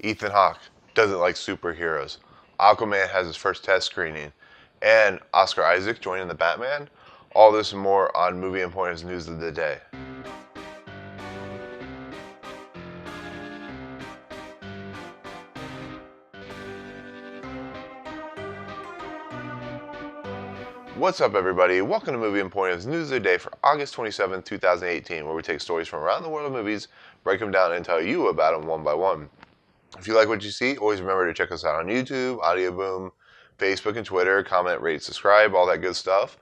Ethan Hawke doesn't like superheroes. Aquaman has his first test screening. And Oscar Isaac joining the Batman. All this and more on Movie Emporium's News of the Day. What's up, everybody? Welcome to Movie Emporium's News of the Day for August 27, 2018, where we take stories from around the world of movies, break them down, and tell you about them one by one. If you like what you see, always remember to check us out on YouTube, Audio Boom, Facebook, and Twitter. Comment, rate, subscribe, all that good stuff.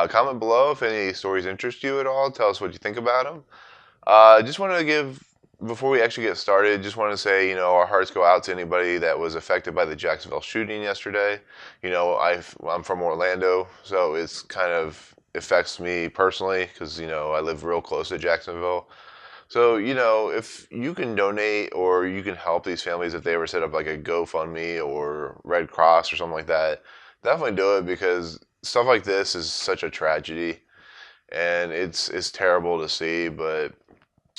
Comment below if any stories interest you at all. Tell us what you think about them. Just wanted to give, before we actually get started, just want to say, our hearts go out to anybody that was affected by the Jacksonville shooting yesterday. I'm from Orlando, so it's kind of affects me personally because, I live real close to Jacksonville. So, if you can donate or you can help these families if they ever set up like a GoFundMe or Red Cross or something like that, definitely do it because stuff like this is such a tragedy and it's terrible to see, but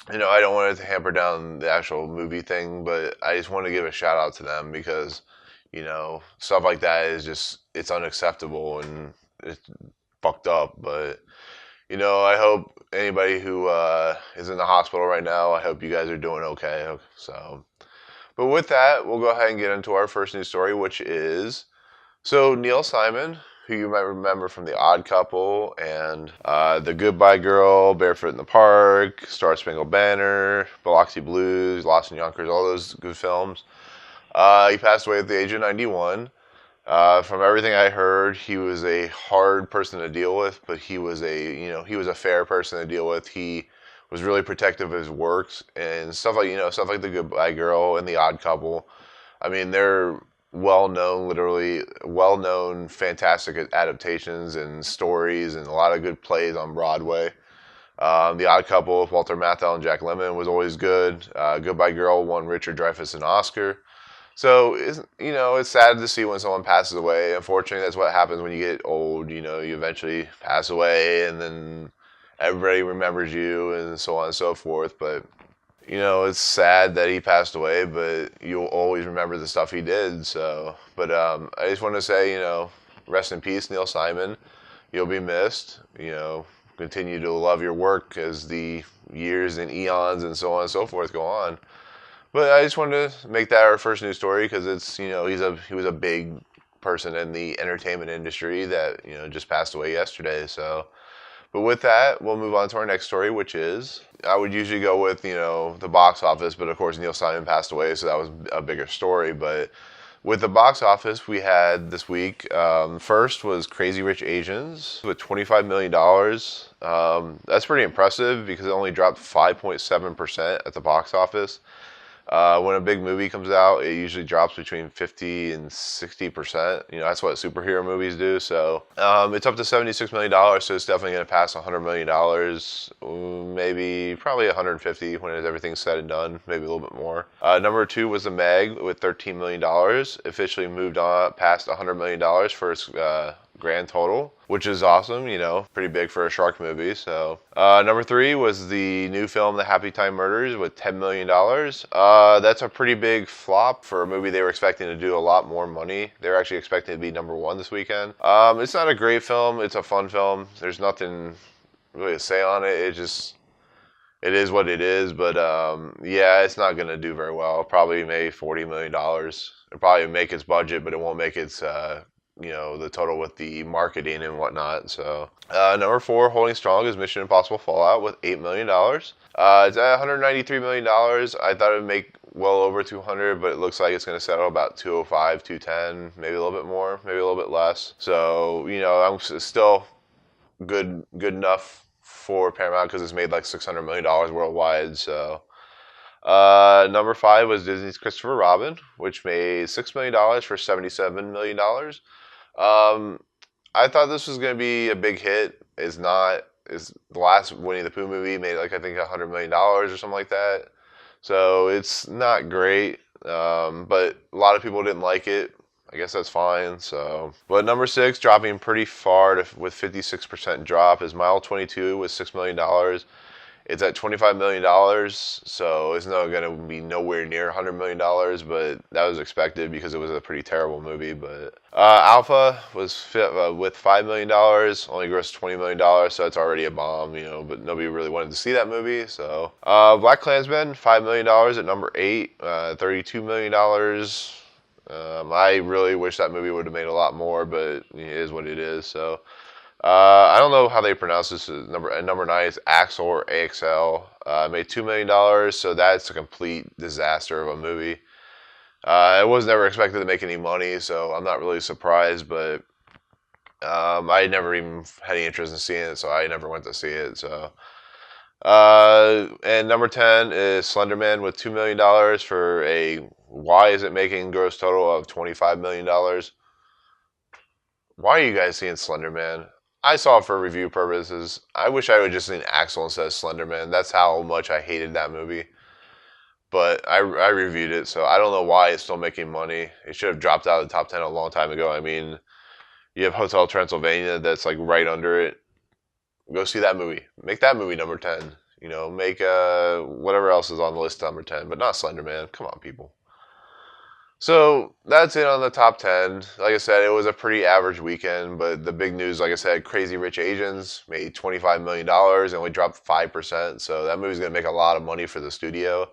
I don't want it to hamper down the actual movie thing, but I just want to give a shout out to them because, stuff like that is just, it's unacceptable and it's fucked up. But, I hope anybody who is in the hospital right now, I hope you guys are doing okay. So, but with that, we'll go ahead and get into our first news story, which is, so Neil Simon, who you might remember from The Odd Couple and The Goodbye Girl, Barefoot in the Park, Star Spangled Banner, Biloxi Blues, Lost in Yonkers, all those good films. He passed away at the age of 91. From everything I heard, he was a hard person to deal with, but he was a fair person to deal with. He was really protective of his works and stuff like The Goodbye Girl and The Odd Couple. I mean, they're literally well-known, fantastic adaptations and stories and a lot of good plays on Broadway. The Odd Couple with Walter Matthau and Jack Lemmon was always good. Goodbye Girl won Richard Dreyfuss an Oscar. So, it's sad to see when someone passes away. Unfortunately, that's what happens when you get old. You eventually pass away and then everybody remembers you and so on and so forth. But it's sad that he passed away, but you'll always remember the stuff he did. So, but I just want to say, rest in peace, Neil Simon. You'll be missed. Continue to love your work as the years and eons and so on and so forth go on. But I just wanted to make that our first news story because it's, he was a big person in the entertainment industry that, just passed away yesterday. So. But with that, we'll move on to our next story, which is, I would usually go with, the box office, but of course Neil Simon passed away, so that was a bigger story. But with the box office, we had this week, first was Crazy Rich Asians with $25 million. That's pretty impressive because it only dropped 5.7% at the box office. When a big movie comes out, it usually drops between 50 and 60%. That's what superhero movies do. So it's up to $76 million, so it's definitely going to pass $100 million. Maybe, probably 150 when everything's said and done. Maybe a little bit more. Number 2 was The Meg with $13 million. Officially moved on past $100 million for its grand total, which is awesome, pretty big for a shark movie. So number 3 was the new film The Happy Time Murders with $10 million. That's a pretty big flop for a movie they were expecting to do a lot more money. They were actually expecting to be number 1 this weekend. It's not a great film. It's a fun film. There's nothing really to say on it. It is what it is, but yeah, it's not going to do very well. Probably maybe $40 million. It'll probably make its budget, but it won't make its the total with the marketing and whatnot. So number 4, holding strong, is Mission Impossible Fallout with $8 million. It's at $193 million. I thought it would make well over 200, but it looks like it's going to settle about 205, 210, maybe a little bit more, maybe a little bit less. So, I'm still good enough for Paramount because it's made like $600 million worldwide. So number 5 was Disney's Christopher Robin, which made $6 million for $77 million. I thought this was going to be a big hit. It's not. It's the last Winnie the Pooh movie made I think $100 million or something like that. So it's not great. But a lot of people didn't like it. I guess that's fine. So, but number 6, dropping pretty far with 56% drop, is Mile 22 with $6 million. It's at $25 million, so it's not going to be nowhere near $100 million, but that was expected because it was a pretty terrible movie. But Alpha was with $5 million, only grossed $20 million, so it's already a bomb, But nobody really wanted to see that movie. So Black Klansman, $5 million at number 8, $32 million. I really wish that movie would have made a lot more, but it is what it is. So. I don't know how they pronounce this. Number 9 is Axel or AXL. Made $2 million, so that's a complete disaster of a movie. It was never expected to make any money, so I'm not really surprised. But I never even had any interest in seeing it, so I never went to see it. So, and number 10 is Slenderman with $2 million for a. Why is it making gross total of $25 million? Why are you guys seeing Slenderman? I saw it for review purposes. I wish I would just seen Axel instead of Slenderman. That's how much I hated that movie. But I reviewed it, so I don't know why it's still making money. It should have dropped out of the top 10 a long time ago. I mean, you have Hotel Transylvania that's like right under it. Go see that movie. Make that movie number 10. Make whatever else is on the list number 10, but not Slenderman. Come on, people. So that's it on the top 10. Like I said, it was a pretty average weekend, but the big news, like I said, Crazy Rich Asians made $25 million and we dropped 5%. So that movie's going to make a lot of money for the studio.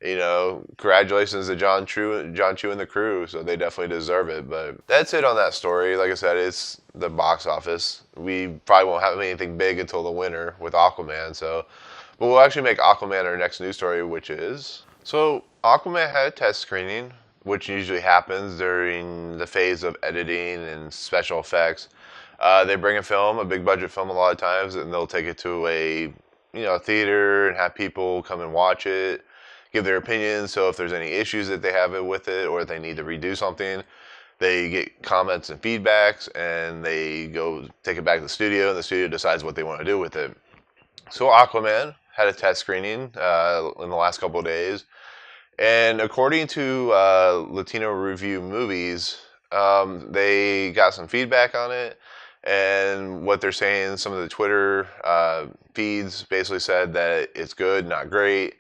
Congratulations to John Chu and the crew. So they definitely deserve it. But that's it on that story. Like I said, it's the box office. We probably won't have anything big until the winter with Aquaman. But we'll actually make Aquaman our next news story, which is... So Aquaman had a test screening, which usually happens during the phase of editing and special effects. They bring a big budget film a lot of times, and they'll take it to a theater and have people come and watch it, give their opinions. So if there's any issues that they have with it or if they need to redo something, they get comments and feedbacks, and they go take it back to the studio, and the studio decides what they want to do with it. So Aquaman had a test screening in the last couple of days. And according to Latino Review Movies, they got some feedback on it. And what they're saying, some of the Twitter feeds basically said that it's good, not great,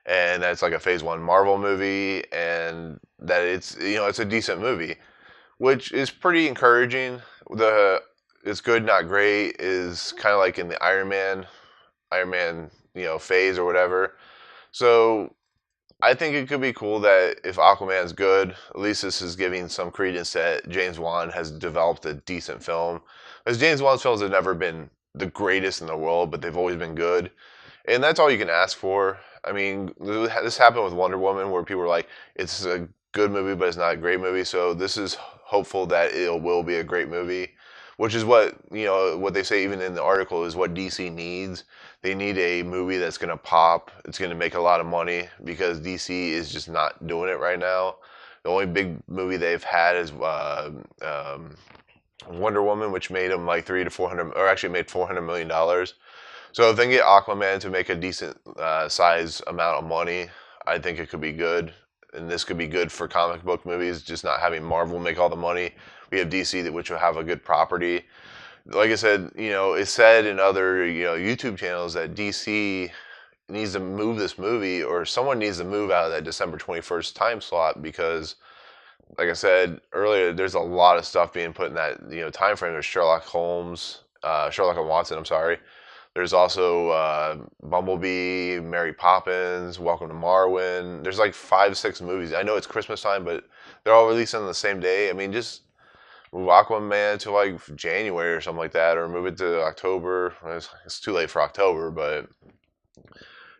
and that it's like a Phase 1 Marvel movie, and that it's a decent movie, which is pretty encouraging. It's good, not great is kind of like in the Iron Man phase or whatever. So I think it could be cool that if Aquaman's good, at least this is giving some credence that James Wan has developed a decent film. Because James Wan's films have never been the greatest in the world, but they've always been good. And that's all you can ask for. I mean, this happened with Wonder Woman, where people were like, it's a good movie, but it's not a great movie. So this is hopeful that it will be a great movie, which is what they say even in the article is what DC needs. They need a movie that's going to pop. It's going to make a lot of money because DC is just not doing it right now. The only big movie they've had is Wonder Woman, which made them like made $400 million. So if they can get Aquaman to make a decent size amount of money, I think it could be good. And this could be good for comic book movies, just not having Marvel make all the money. We have DC, which will have a good property. Like I said, it's said in other YouTube channels that DC needs to move this movie, or someone needs to move out of that December 21st time slot, because like I said earlier, there's a lot of stuff being put in that time frame. There's Sherlock Holmes, Sherlock and Watson, I'm sorry. There's also Bumblebee, Mary Poppins, Welcome to Marwen. There's like 5, 6 movies. I know it's Christmas time, but they're all released on the same day. I mean, just move Aquaman to like January or something like that, or move it to October. It's too late for October, but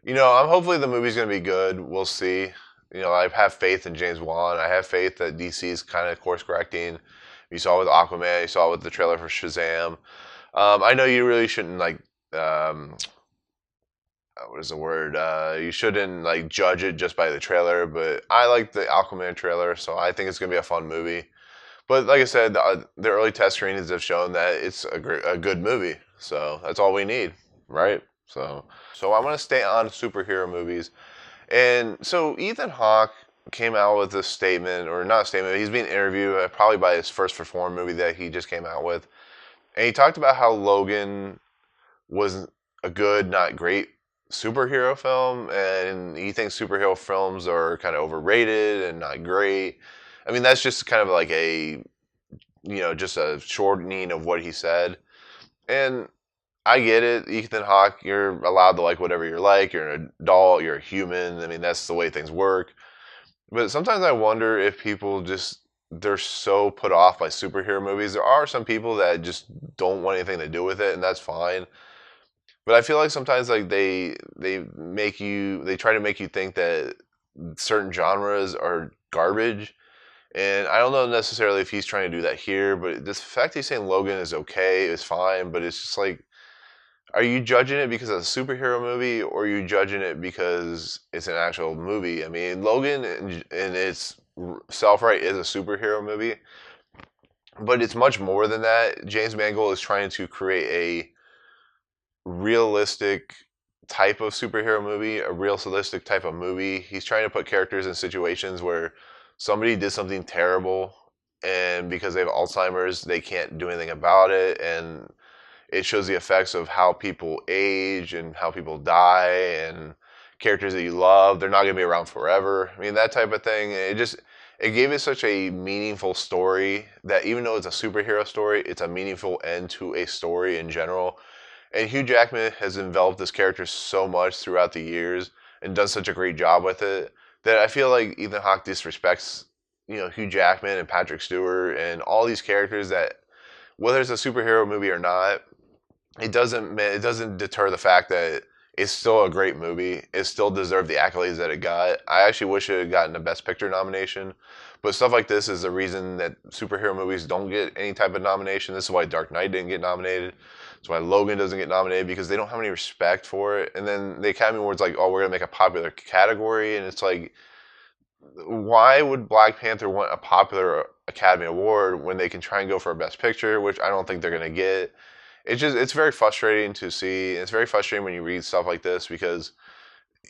hopefully the movie's gonna be good. We'll see. I have faith in James Wan. I have faith that DC is kind of course correcting. You saw it with Aquaman. You saw it with the trailer for Shazam. I know you really shouldn't what is the word? You shouldn't judge it just by the trailer, but I like the Aquaman trailer, so I think it's gonna be a fun movie. But like I said, the early test screenings have shown that it's a good movie. So that's all we need, right? So I want to stay on superhero movies. And so Ethan Hawke came out with a statement, or not a statement, he's being interviewed probably by his first Reform movie that he just came out with. And he talked about how Logan was a good, not great superhero film, and he thinks superhero films are kind of overrated and not great. I mean, that's just kind of like just a shortening of what he said. And I get it, Ethan Hawke. You're allowed to like whatever you're like. You're an adult. You're a human. I mean, that's the way things work. But sometimes I wonder if people just they're so put off by superhero movies. There are some people that just don't want anything to do with it, and that's fine. But I feel like sometimes like they try to make you think that certain genres are garbage. And I don't know necessarily if he's trying to do that here, but the fact he's saying Logan is okay is fine, but it's just like, are you judging it because it's a superhero movie, or are you judging it because it's an actual movie? I mean, Logan in its self right is a superhero movie, but it's much more than that. James Mangold is trying to create a realistic type of superhero movie, a realistic type of movie. He's trying to put characters in situations where somebody did something terrible, and because they have Alzheimer's, they can't do anything about it, and it shows the effects of how people age and how people die, and characters that you love, they're not going to be around forever. I mean, that type of thing. It gave it such a meaningful story that even though it's a superhero story, it's a meaningful end to a story in general. And Hugh Jackman has enveloped this character so much throughout the years and done such a great job with it that I feel like Ethan Hawke disrespects, Hugh Jackman and Patrick Stewart and all these characters that, whether it's a superhero movie or not, it doesn't deter the fact that it's still a great movie. It still deserved the accolades that it got. I actually wish it had gotten a Best Picture nomination. But stuff like this is the reason that superhero movies don't get any type of nomination. This is why Dark Knight didn't get nominated. That's why Logan doesn't get nominated, because they don't have any respect for it. And then the Academy Awards like, oh, we're gonna make a popular category, and it's like, why would Black Panther want a popular Academy Award when they can try and go for a Best Picture, which I don't think they're gonna get. It's very frustrating to see. It's very frustrating when you read stuff like this, because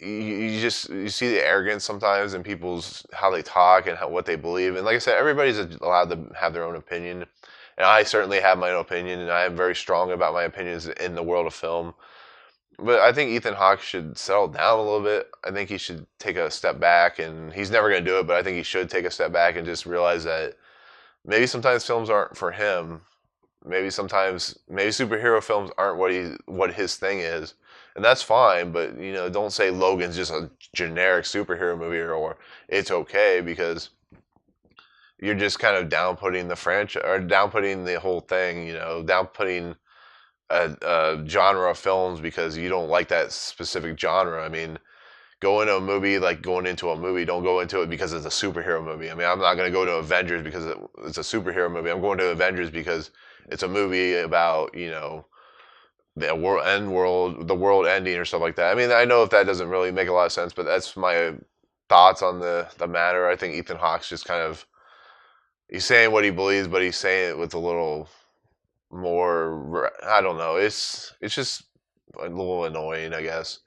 you see the arrogance sometimes in people's how they talk and what they believe. And like I said, everybody's allowed to have their own opinion, and I certainly have my own opinion, and I am very strong about my opinions in the world of film. But I think Ethan Hawke should settle down a little bit. I think he should take a step back, and he's never going to do it, but I think he should take a step back and just realize that maybe sometimes films aren't for him. Maybe superhero films aren't what his thing is, and that's fine. But don't say Logan's just a generic superhero movie, or it's okay, because you're just kind of downputting the franchise or downputting the whole thing. Downputting a genre of films because you don't like that specific genre. I mean, go into a movie like going into a movie. Don't go into it because it's a superhero movie. I mean, I'm not going to go to Avengers because it's a superhero movie. I'm going to Avengers because it's a movie about the world ending or stuff like that. I mean, I know if that doesn't really make a lot of sense, but that's my thoughts on the matter. I think Ethan Hawke's just kind of, he's saying what he believes, but he's saying it with a little more. I don't know. It's just a little annoying, I guess.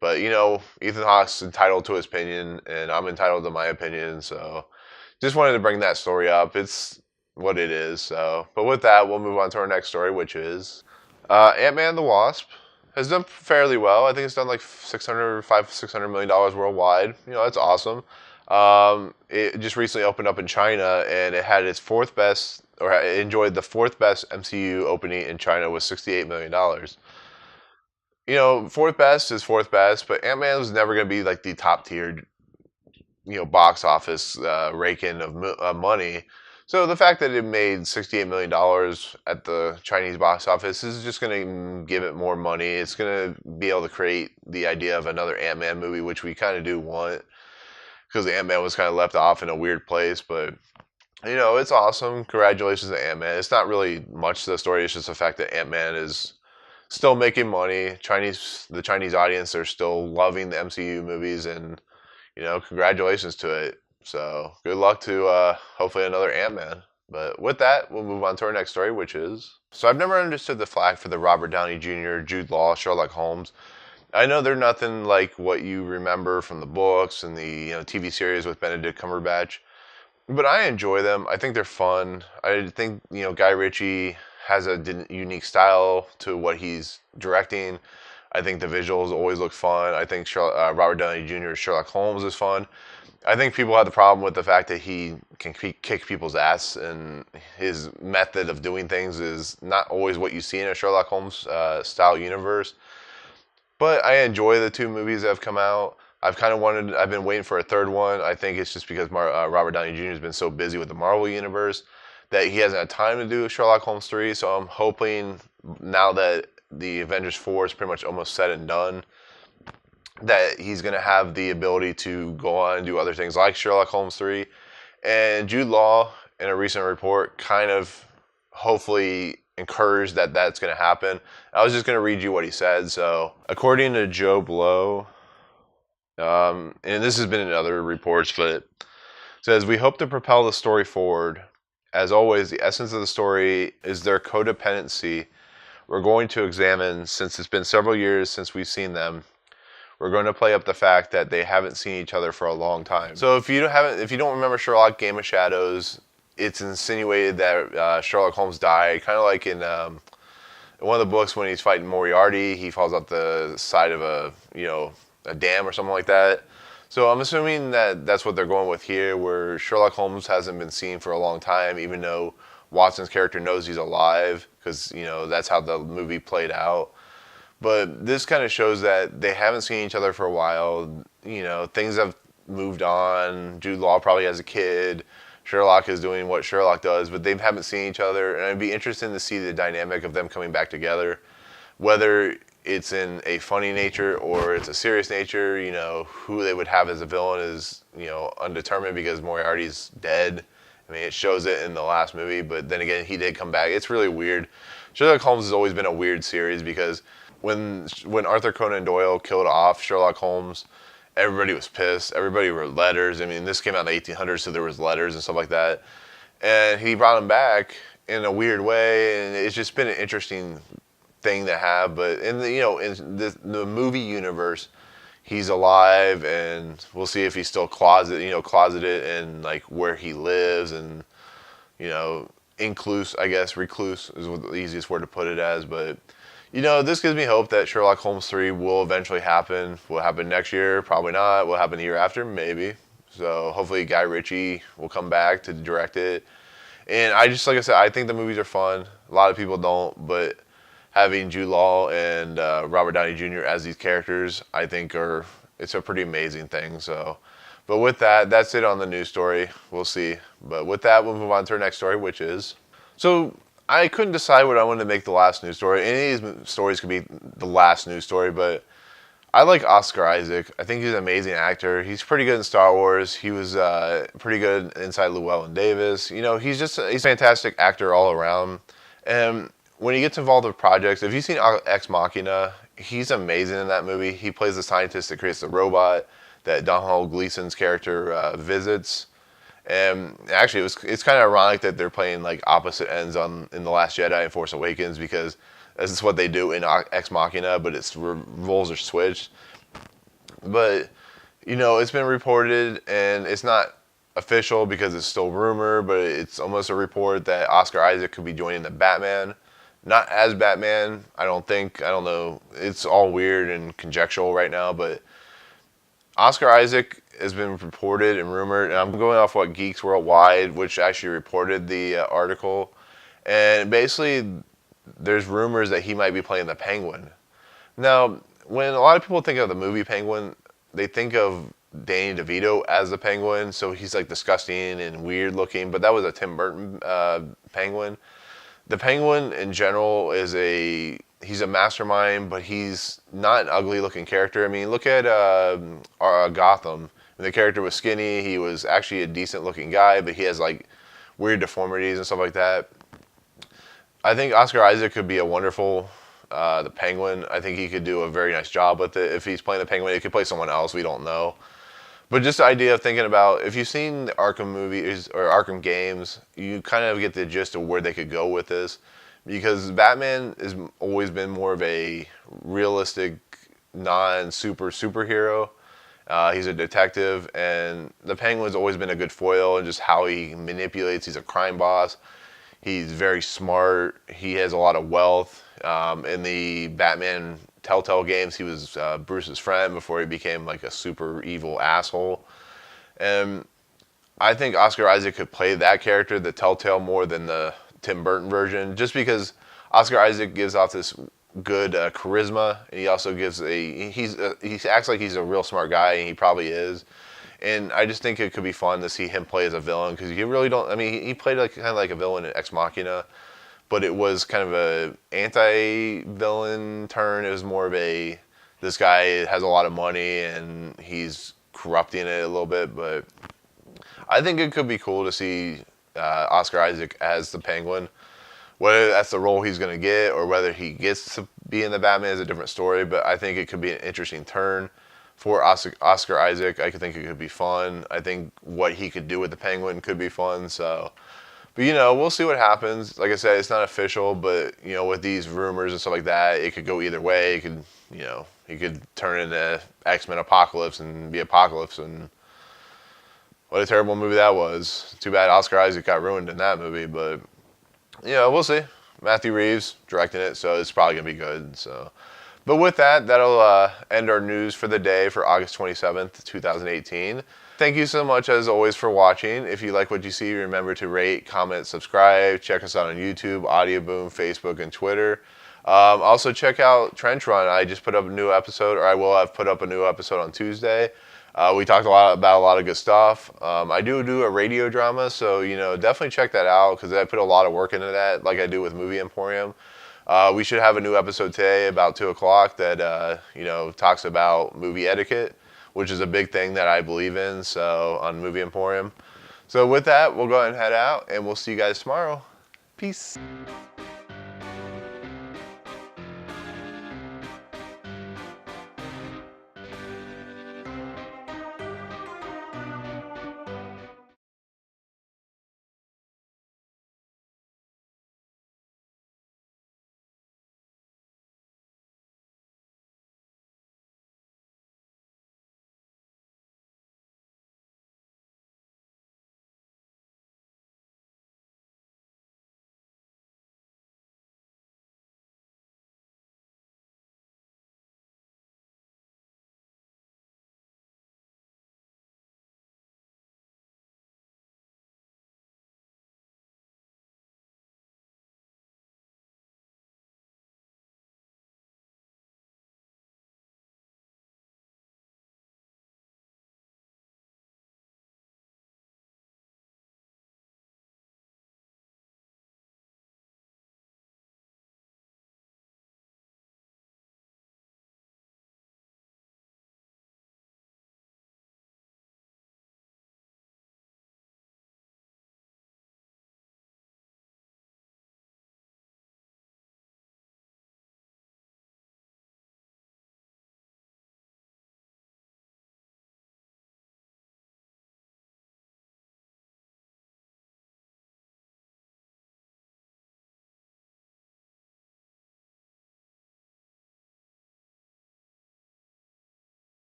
But Ethan Hawke's entitled to his opinion, and I'm entitled to my opinion. So, just wanted to bring that story up. It's what it is. So, but with that, we'll move on to our next story, which is Ant-Man and the Wasp has done fairly well. I think it's done like $600 worldwide. That's awesome. It just recently opened up in China, and it had its fourth best, or it enjoyed the fourth best MCU opening in China with $68 million. Fourth best is fourth best, but Ant-Man was never going to be like the top tier, box office rake-in of money. So the fact that it made $68 million at the Chinese box office is just going to give it more money. It's going to be able to create the idea of another Ant-Man movie, which we kind of do want, because Ant-Man was kind of left off in a weird place. But, it's awesome. Congratulations to Ant-Man. It's not really much to the story. It's just the fact that Ant-Man is still making money. The Chinese audience are still loving the MCU movies, and congratulations to it. So good luck to hopefully another Ant-Man. But with that, we'll move on to our next story, which is, so I've never understood the flack for the Robert Downey Jr., Jude Law, Sherlock Holmes. I know they're nothing like what you remember from the books and the TV series with Benedict Cumberbatch, but I enjoy them. I think they're fun. I think Guy Ritchie has a unique style to what he's directing. I think the visuals always look fun. I think Robert Downey Jr.'s Sherlock Holmes is fun. I think people have the problem with the fact that he can kick people's ass, and his method of doing things is not always what you see in a Sherlock Holmes style universe. But I enjoy the two movies that have come out. I've been waiting for a third one. I think it's just because Robert Downey Jr. has been so busy with the Marvel Universe that he hasn't had time to do Sherlock Holmes 3. So I'm hoping now that the Avengers 4 is pretty much almost said and done, that he's going to have the ability to go on and do other things like Sherlock Holmes 3. And Jude Law, in a recent report, kind of hopefully encouraged that that's going to happen. I was just going to read you what he said. So, according to Joe Blow, and this has been in other reports, but it says, "We hope to propel the story forward. As always, the essence of the story is their codependency. We're going to examine, since it's been several years since we've seen them, we're going to play up the fact that they haven't seen each other for a long time." So if you don't remember Sherlock Game of Shadows, it's insinuated that Sherlock Holmes died, kind of like in one of the books when he's fighting Moriarty, he falls off the side of a dam or something like that. So I'm assuming that that's what they're going with here, where Sherlock Holmes hasn't been seen for a long time, even though Watson's character knows he's alive, because that's how the movie played out. But this kind of shows that they haven't seen each other for a while. Things have moved on. Jude Law probably has a kid. Sherlock is doing what Sherlock does, but they haven't seen each other. And it'd be interesting to see the dynamic of them coming back together. Whether it's in a funny nature or it's a serious nature, who they would have as a villain is, undetermined because Moriarty's dead. I mean, it shows it in the last movie, but then again, he did come back. It's really weird. Sherlock Holmes has always been a weird series because when Arthur Conan Doyle killed off Sherlock Holmes, everybody was pissed. Everybody wrote letters. I mean, this came out in the 1800s, so there was letters and stuff like that. And he brought him back in a weird way, and it's just been an interesting thing to have. But in the movie universe, he's alive, and we'll see if he's still closeted and like where he lives, and recluse is the easiest word to put it as. But this gives me hope that Sherlock Holmes 3 will eventually happen. Will it happen next year? Probably not. Will it happen the year after? Maybe. So hopefully Guy Ritchie will come back to direct it. And like I said, I think the movies are fun. A lot of people don't, but having Jude Law and Robert Downey Jr. as these characters, I think it's a pretty amazing thing. So, but with that, that's it on the news story. We'll see. But with that, we'll move on to our next story, which is... So, I couldn't decide what I wanted to make the last news story. Any of these stories could be the last news story, but I like Oscar Isaac. I think he's an amazing actor. He's pretty good in Star Wars. He was pretty good inside Llewellyn Davis. He's a fantastic actor all around. And when he gets involved with projects, if you've seen Ex Machina, he's amazing in that movie. He plays the scientist that creates the robot that Domhnall Gleeson's character visits. And actually, it's kind of ironic that they're playing like opposite ends in The Last Jedi and Force Awakens, because this is what they do in Ex Machina, but roles are switched. But it's been reported, and it's not official because it's still rumor, but it's almost a report that Oscar Isaac could be joining the Batman. Not as Batman, I don't think. I don't know. It's all weird and conjectural right now, but Oscar Isaac has been reported and rumored, and I'm going off what Geeks Worldwide, which actually reported the article, and basically there's rumors that he might be playing the Penguin. Now, when a lot of people think of the movie Penguin, they think of Danny DeVito as the Penguin, so he's like disgusting and weird looking, but that was a Tim Burton Penguin. The Penguin in general he's a mastermind, but he's not an ugly looking character. I mean, look at Gotham. When the character was skinny, he was actually a decent looking guy, but he has like weird deformities and stuff like that. I think Oscar Isaac could be a wonderful the Penguin. I think he could do a very nice job with it. If he's playing the Penguin, he could play someone else. We don't know. But just the idea of thinking about, if you've seen the Arkham movies or Arkham games, you kind of get the gist of where they could go with this. Because Batman has always been more of a realistic, superhero. He's a detective, and the Penguin's always been a good foil, and just how he manipulates. He's a crime boss. He's very smart. He has a lot of wealth. In the Batman Telltale games, he was Bruce's friend before he became like a super evil asshole. And I think Oscar Isaac could play that character, the Telltale, more than the Tim Burton version, just because Oscar Isaac gives off this good charisma, and he also gives he acts like he's a real smart guy, and he probably is. And I just think it could be fun to see him play as a villain, because you really don't. I mean, he played like kind of like a villain in Ex Machina, but it was kind of a anti-villain turn. It was more of a, this guy has a lot of money and he's corrupting it a little bit. But I think it could be cool to see Oscar Isaac as the Penguin. Whether that's the role he's going to get or whether he gets to be in the Batman is a different story. But I think it could be an interesting turn for Oscar Isaac. I think it could be fun. I think what he could do with the Penguin could be fun. So, but we'll see what happens. Like I said, it's not official, but with these rumors and stuff like that, it could go either way. It could, he could turn into X-Men Apocalypse and be Apocalypse, and what a terrible movie that was. Too bad Oscar Isaac got ruined in that movie, but we'll see. Matthew Reeves directing it, so it's probably gonna be good. So, but with that, that'll end our news for the day for August 27th, 2018. Thank you so much, as always, for watching. If you like what you see, remember to rate, comment, subscribe. Check us out on YouTube, Audio Boom, Facebook, and Twitter. Also, check out Trench Run. I just put up a new episode, or I will have put up a new episode on Tuesday. We talked about a lot of good stuff. I do a radio drama, so definitely check that out, because I put a lot of work into that, like I do with Movie Emporium. We should have a new episode today about 2 o'clock that talks about movie etiquette, which is a big thing that I believe in. So on Movie Emporium. So with that, we'll go ahead and head out, and we'll see you guys tomorrow. Peace.